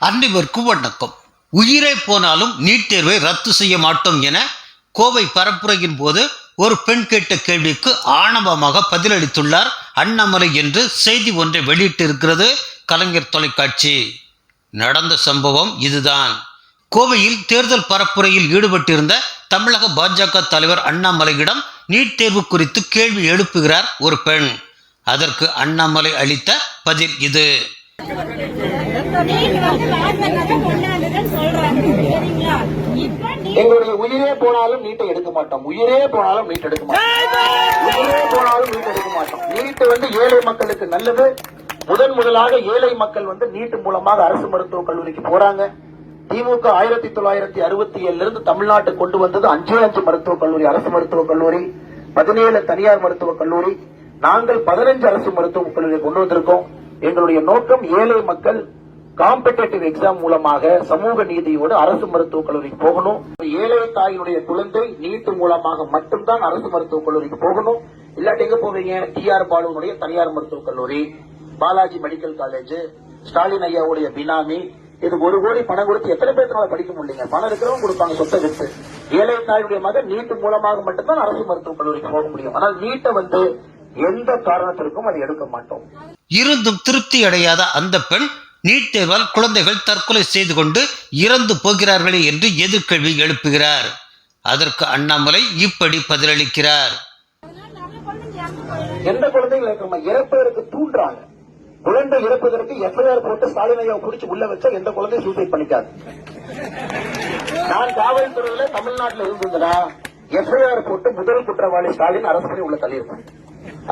அனைவருக்கும் வணக்கம். உயிரே போனாலும் நீட் தேர்வை ரத்து செய்ய மாட்டோம் என கோவை பரப்புரையின் போது ஒரு பெண் கேட்ட கேள்விக்கு ஆணவமாக பதிலளித்துள்ளார் அண்ணாமலை என்று செய்தி ஒன்றை வெளியிட்டிருக்கிறது கலைஞர் தொலைக்காட்சி. நடந்த சம்பவம் இதுதான். கோவையில் தேர்தல் பரப்புரையில் ஈடுபட்டிருந்த தமிழக பாஜக தலைவர் அண்ணாமலையிடம் நீட் தேர்வு குறித்து கேள்வி எழுப்புகிறார் ஒரு பெண். அதற்கு அண்ணாமலை அளித்த பதில் இது. எங்களுடைய உயிரே போனாலும் நீட்டை எடுக்க மாட்டோம். உயிரே போனாலும் நீட் எடுக்க மாட்டோம். உயிரே போனாலும் நீட் எடுக்க மாட்டோம். நீட் ஏழை மக்களுக்கு நல்லது. முதலாக ஏழை மக்கள் நீட் மூலமாக அரசு மருத்துவக் கல்லூரிக்கு போறாங்க. திமுக 1967 இருந்து தமிழ்நாட்டு கொண்டு வந்தது 5 மருத்துவக் கல்லூரி, அரசு மருத்துவக் கல்லூரி, 17 தனியார் மருத்துவக் கல்லூரி. நாங்கள் 15 அரசு மருத்துவக் கல்லூரியை கொண்டு வந்திருக்கோம். எங்களுடைய நோக்கம் ஏழை மக்கள் காம்படிட்டிவ் எக்ஸாம் மூலமாக சமூக நீதியோடு அரசு மருத்துவக் கல்லூரிக்கு போகணும். ஏழை தாயினுடைய குழந்தை நீட் மூலமாக மட்டும்தான் அரசு மருத்துவக் கல்லூரிக்கு போகணும். இல்லாட்டி எங்க போவீங்க? TR பாலுனுடைய தனியார் மருத்துவக் கல்லூரி, பாலாஜி மெடிக்கல் காலேஜ், ஸ்டாலின் ஐயாவுடைய பினாமி. இது 1 கோடி பணம் கொடுத்து எத்தனை பேர்னால படிக்க முடியல? பணம் இருக்கிறவங்க கொடுப்பாங்க சொத்தை விட்டு. ஏழை தாயுடைய மகன் நீட் மூலமாக மட்டும்தான் அரசு மருத்துவக் கல்லூரிக்கு போக முடியும். ஆனால் நீட்டை எந்த காரணத்திற்கும் அதை எடுக்க மாட்டோம். இருந்தும் திருப்தி அடையாத அந்த பெண் நீட் தேர்வால் குழந்தைகள் தற்கொலை செய்து கொண்டு இறந்து போகிறார்களே என்று எதிர்கேள்வி எழுப்புகிறார். அதற்கு அண்ணாமலை இப்படி பதிலளிக்கிறார். எந்த குழந்தைகள் இறப்பதற்கு தூண்டுறாங்க? குழந்தை இறப்பதற்கு FIR போட்டு ஸ்டாலின் ஐயா குடிச்சு உள்ள வச்சா எந்த குழந்தையும் சூசைட் பண்ணிக்காது. நான் காவல்துறையில தமிழ்நாட்டில் இருந்ததுன்னா FIR போட்டு முதல் குற்றவாளி ஸ்டாலின் அரசு பண்ணி உள்ள தள்ளியிருப்பேன்.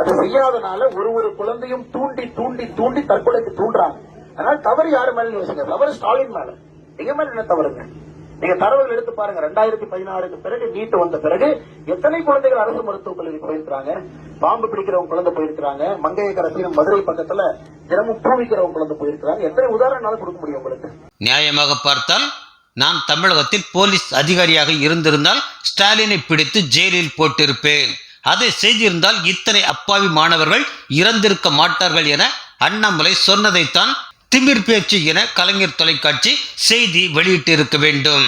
அது செய்யாதனால ஒரு குழந்தையும் தூண்டி தூண்டி தூண்டி தற்கொலைக்கு தூண்டுறாங்க. அதனால தவறு யாரு மேல யோசிங்க? தவறு ஸ்டாலின் மேல. நீங்க மேல என்ன தவறுங்க? நீங்க தரவுகள் எடுத்து பாருங்க. 2016க்கு பிறகு நீட் வந்த பிறகு எத்தனை குழந்தைகள் அரசு மருத்துவக் கல்லூரி போயிருக்காங்க? பாம்பு பிடிக்கிறவங்க குழந்தை போயிருக்காங்க. மங்கையக்கரசின் மதுரை பக்கத்துல தினமும் பூவிக்கிறவங்க குழந்தை போயிருக்காங்க. எத்தனை உதாரணம் கொடுக்க முடியும் உங்களுக்கு? நியாயமாக பார்த்தால் நான் தமிழகத்தில் போலீஸ் அதிகாரியாக இருந்திருந்தால் ஸ்டாலினை பிடித்து ஜெயிலில் போட்டிருப்பேன். அதை செய்திருந்தால் இத்தனை அப்பாவி மாணவர்கள் இறந்திருக்க மாட்டார்கள் என அண்ணாமலை சொன்னதைத்தான் திமிர் பேச்சு என கலைஞர் தொலைக்காட்சி செய்தி வெளியிட்டிருக்க வேண்டும்.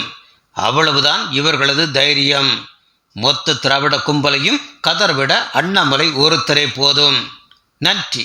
அவ்வளவுதான் இவர்களது தைரியம். மொத்த திராவிட கும்பலையும் கதறவிட அண்ணாமலை ஒருத்தரே போதும். நன்றி.